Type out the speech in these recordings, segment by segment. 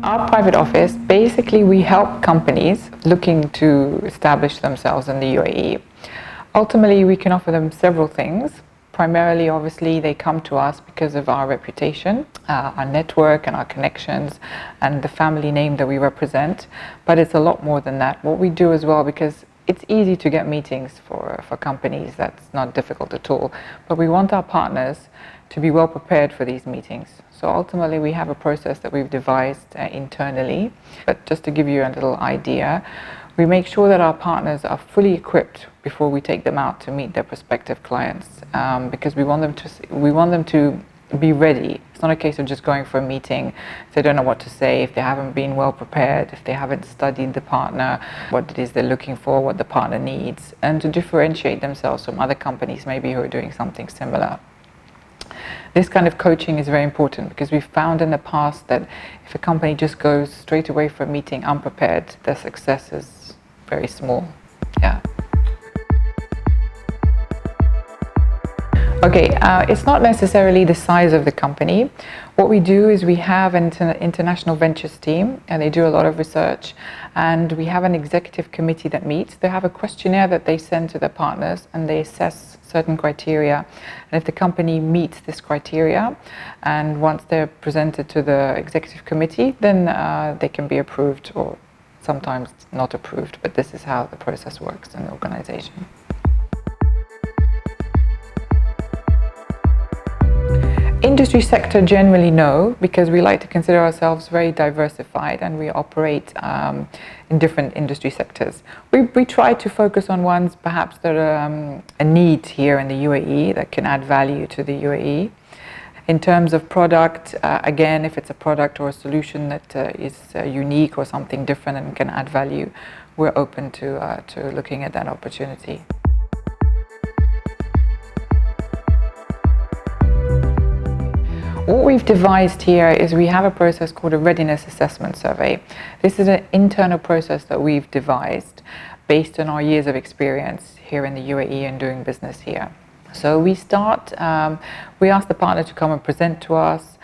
Our private office, basically we help companies looking to establish themselves in the UAE. Ultimately, we can offer them several things. Primarily, obviously, they come to us because of our reputation, our network and our connections and the family name that we represent. But it's a lot more than that. What we do as well, because it's easy to get meetings for companies, that's not difficult at all. But we want our partners to be well prepared for these meetings. So ultimately we have a process that we've devised internally. But just to give you a little idea, we make sure that our partners are fully equipped before we take them out to meet their prospective clients, because we want them to be ready. It's not a case of just going for a meeting if they don't know what to say, if they haven't been well prepared, if they haven't studied the partner, what it is they're looking for, what the partner needs, and to differentiate themselves from other companies maybe who are doing something similar. This kind of coaching is very important because we've found in the past that if a company just goes straight away for a meeting unprepared, their success is very small. Yeah. Okay, it's not necessarily the size of the company. What we do is we have an international ventures team, and they do a lot of research, and we have an executive committee that meets. They have a questionnaire that they send to their partners, and they assess certain criteria. And if the company meets this criteria, and once they're presented to the executive committee, then they can be approved, or sometimes not approved, but this is how the process works in the organization. Industry sector, generally no, because we like to consider ourselves very diversified and we operate in different industry sectors. We try to focus on ones perhaps that are a need here in the UAE that can add value to the UAE. In terms of product, again, if it's a product or a solution that is unique or something different and can add value, we're open to looking at that opportunity. What we've devised here is we have a process called a readiness assessment survey. This is an internal process that we've devised based on our years of experience here in the UAE and doing business here. So we start, we ask the partner to come and present to us,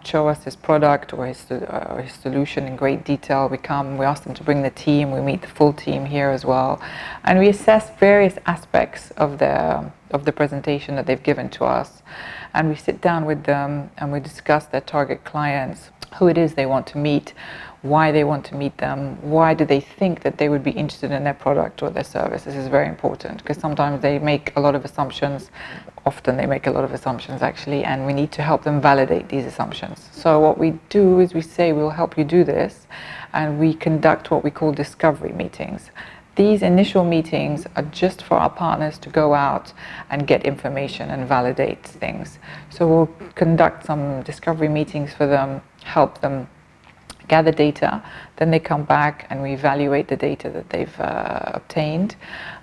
show us his product or his solution in great detail. We ask them to bring the team, we meet the full team here as well, and we assess various aspects of the presentation that they've given to us. And we sit down with them and we discuss their target clients, who it is they want to meet, why they want to meet them, why do they think that they would be interested in their product or their service. This is very important because sometimes they make a lot of assumptions. Often they make a lot of assumptions actually, and we need to help them validate these assumptions. So what we do is we say we'll help you do this, and we conduct what we call discovery meetings. These initial meetings are just for our partners to go out and get information and validate things. So we'll conduct some discovery meetings for them, help them gather data, then they come back and we evaluate the data that they've obtained.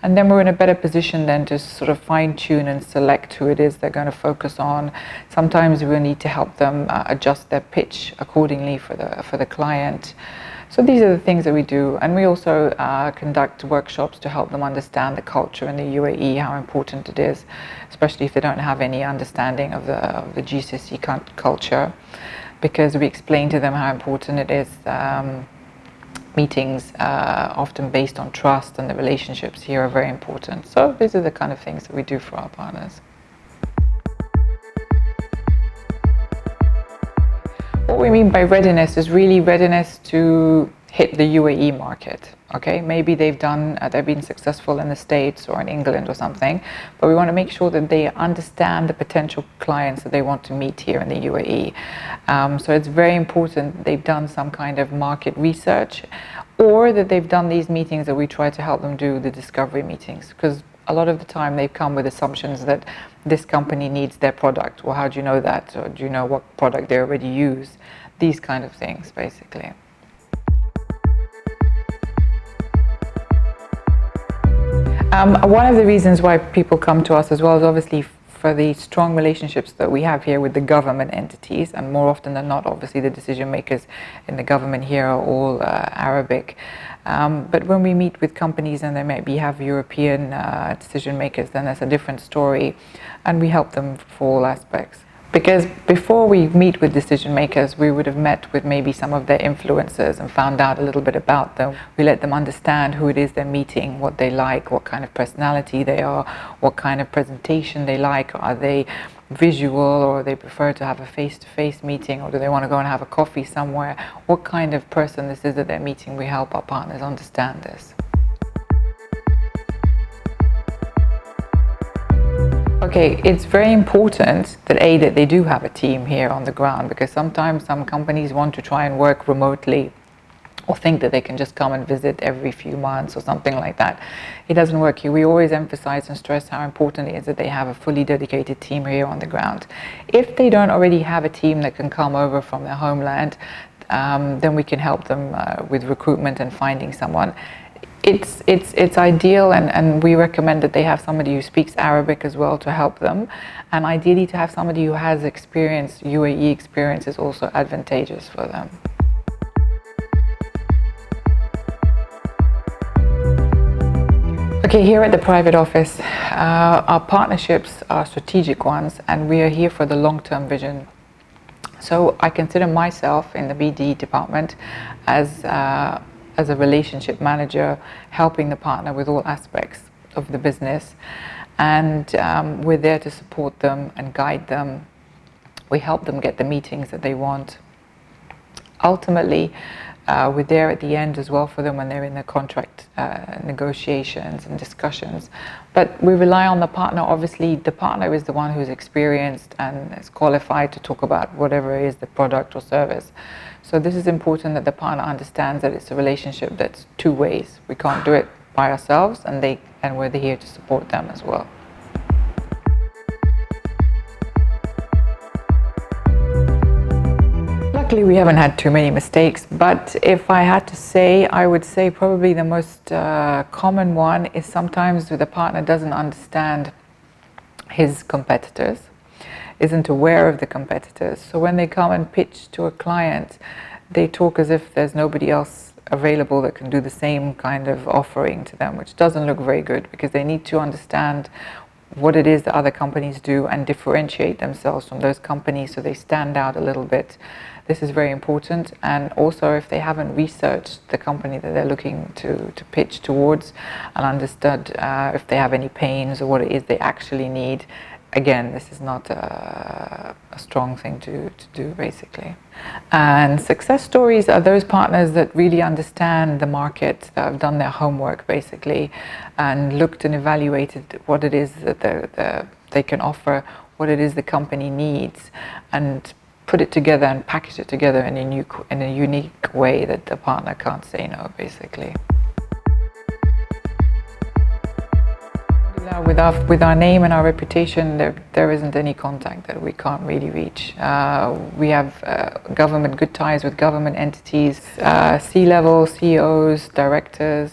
And then we're in a better position then to sort of fine-tune and select who it is they're going to focus on. Sometimes we'll need to help them adjust their pitch accordingly for the client. So these are the things that we do, and we also conduct workshops to help them understand the culture in the UAE, how important it is, especially if they don't have any understanding of the GCC culture, because we explain to them how important it is. Meetings often based on trust, and the relationships here are very important. So these are the kind of things that we do for our partners. What we mean by readiness is really readiness to hit the UAE market. Okay, maybe they've been successful in the States or in England or something, but we want to make sure that they understand the potential clients that they want to meet here in the UAE. So it's very important they've done some kind of market research, or that they've done these meetings that we try to help them do, the discovery meetings, because a lot of the time they come with assumptions that this company needs their product. Well, how do you know that? Or do you know what product they already use? These kind of things, basically. One of the reasons why people come to us as well is obviously for the strong relationships that we have here with the government entities, and more often than not, obviously the decision makers in the government here are all Arabic. But when we meet with companies and they maybe have European decision makers, then that's a different story, and we help them for all aspects. Because before we meet with decision makers, we would have met with maybe some of their influencers and found out a little bit about them. We let them understand who it is they're meeting, what they like, what kind of personality they are, what kind of presentation they like. Are they visual, or they prefer to have a face-to-face meeting, or do they want to go and have a coffee somewhere? What kind of person this is that they're meeting? We help our partners understand this. Okay, it's very important that that they do have a team here on the ground, because sometimes some companies want to try and work remotely or think that they can just come and visit every few months or something like that. It doesn't work here. We always emphasize and stress how important it is that they have a fully dedicated team here on the ground. If they don't already have a team that can come over from their homeland, then we can help them with recruitment and finding someone. It's ideal, and we recommend that they have somebody who speaks Arabic as well to help them, and ideally to have somebody who has experience. UAE experience is also advantageous for them. Okay, here at the private office, our partnerships are strategic ones, and we are here for the long-term vision. So I consider myself in the BD department as a relationship manager, helping the partner with all aspects of the business. And we're there to support them and guide them. We help them get the meetings that they want. Ultimately, we're there at the end as well for them when they're in the contract negotiations and discussions. But we rely on the partner. Obviously, the partner is the one who's experienced and is qualified to talk about whatever is the product or service. So this is important, that the partner understands that it's a relationship that's two ways. We can't do it by ourselves, and we're here to support them as well. Luckily, we haven't had too many mistakes, but if I had to say, I would say probably the most common one is sometimes the partner doesn't understand his competitors, isn't aware of the competitors. So when they come and pitch to a client, they talk as if there's nobody else available that can do the same kind of offering to them, which doesn't look very good, because they need to understand what it is that other companies do and differentiate themselves from those companies so they stand out a little bit. This is very important. And also, if they haven't researched the company that they're looking to pitch towards and understood if they have any pains or what it is they actually need, again, this is not a strong thing to do, basically. And success stories are those partners that really understand the market, that have done their homework, basically, and looked and evaluated what it is that they can offer, what it is the company needs, and put it together and package it together in a unique way that the partner can't say no, basically. With our name and our reputation, there isn't any contact that we can't really reach. We have good ties with government entities, C-level, CEOs, directors,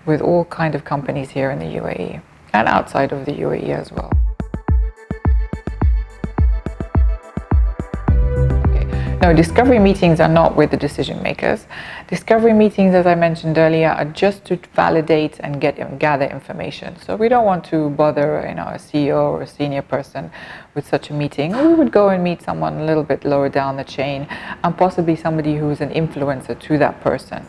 with all kind of companies here in the UAE and outside of the UAE as well. No, discovery meetings are not with the decision makers. Discovery meetings, as I mentioned earlier, are just to validate and gather information. So we don't want to bother a CEO or a senior person with such a meeting. We would go and meet someone a little bit lower down the chain, and possibly somebody who's an influencer to that person.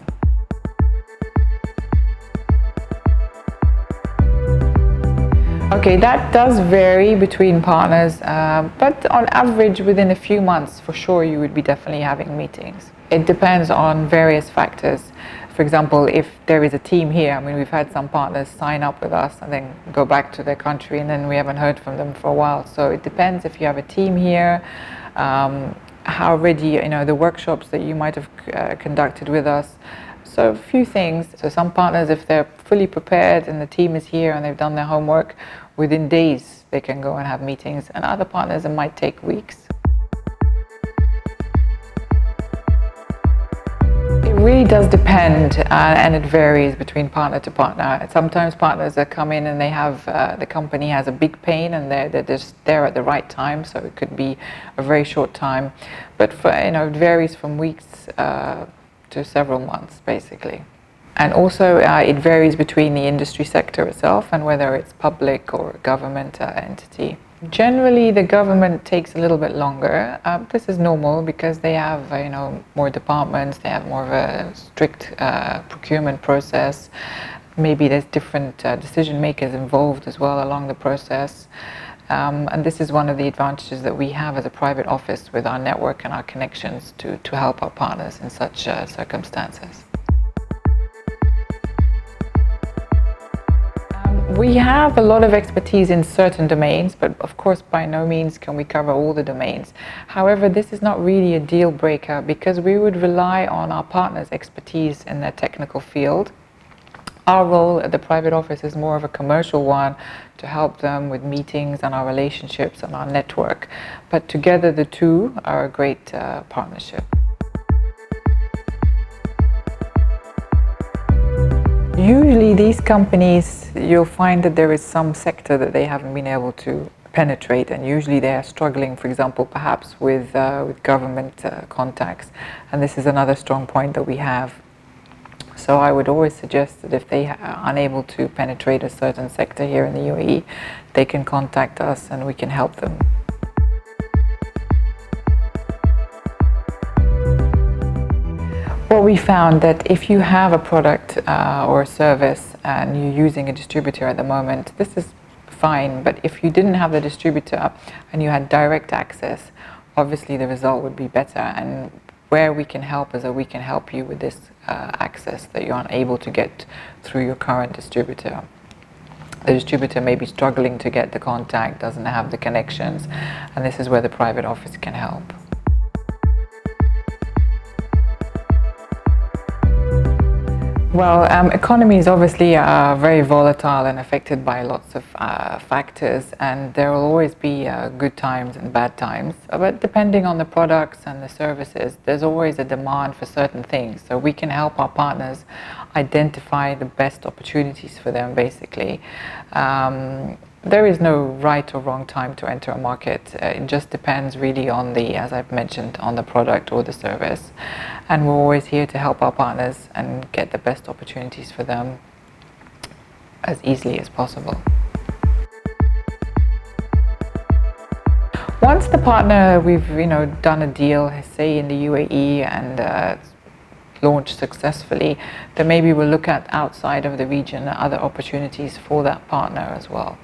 Okay, that does vary between partners, but on average, within a few months, for sure, you would be definitely having meetings. It depends on various factors. For example, if there is a team here, I mean, we've had some partners sign up with us and then go back to their country, and then we haven't heard from them for a while. So it depends if you have a team here, how ready, the workshops that you might have conducted with us. So a few things. So some partners, if they're fully prepared and the team is here and they've done their homework, within days they can go and have meetings. And other partners, it might take weeks. It really does depend, and it varies between partner to partner. Sometimes partners that come in and they have the company has a big pain and they're just there at the right time, so it could be a very short time. But it varies from weeks to several months, basically. And also it varies between the industry sector itself and whether it's public or government entity. Generally, the government takes a little bit longer. This is normal because they have, more departments. They have more of a strict procurement process. Maybe there's different decision makers involved as well along the process. And this is one of the advantages that we have as a private office with our network and our connections to help our partners in such circumstances. We have a lot of expertise in certain domains, but of course by no means can we cover all the domains. However, this is not really a deal breaker because we would rely on our partners' expertise in their technical field. Our role at the private office is more of a commercial one to help them with meetings and our relationships and our network. But together the two are a great partnership. Usually these companies, you'll find that there is some sector that they haven't been able to penetrate, and usually they are struggling, for example, perhaps with government contacts. And this is another strong point that we have. So I would always suggest that if they are unable to penetrate a certain sector here in the UAE, they can contact us and we can help them. What we found that if you have a product or a service and you're using a distributor at the moment, this is fine, but if you didn't have the distributor and you had direct access, obviously the result would be better. And where we can help is that we can help you with this access that you're unable to get through your current distributor. The distributor may be struggling to get the contact, doesn't have the connections, and this is where the private office can help. Well, economies obviously are very volatile and affected by lots of factors, and there will always be good times and bad times. But depending on the products and the services, there's always a demand for certain things. So we can help our partners identify the best opportunities for them, basically. There is no right or wrong time to enter a market. It just depends really on the, as I've mentioned, on the product or the service. And we're always here to help our partners and get the best opportunities for them as easily as possible. Once the partner, we've done a deal, say in the UAE, and launched successfully, then maybe we'll look at outside of the region other opportunities for that partner as well.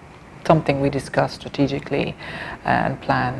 Something we discuss strategically and plan.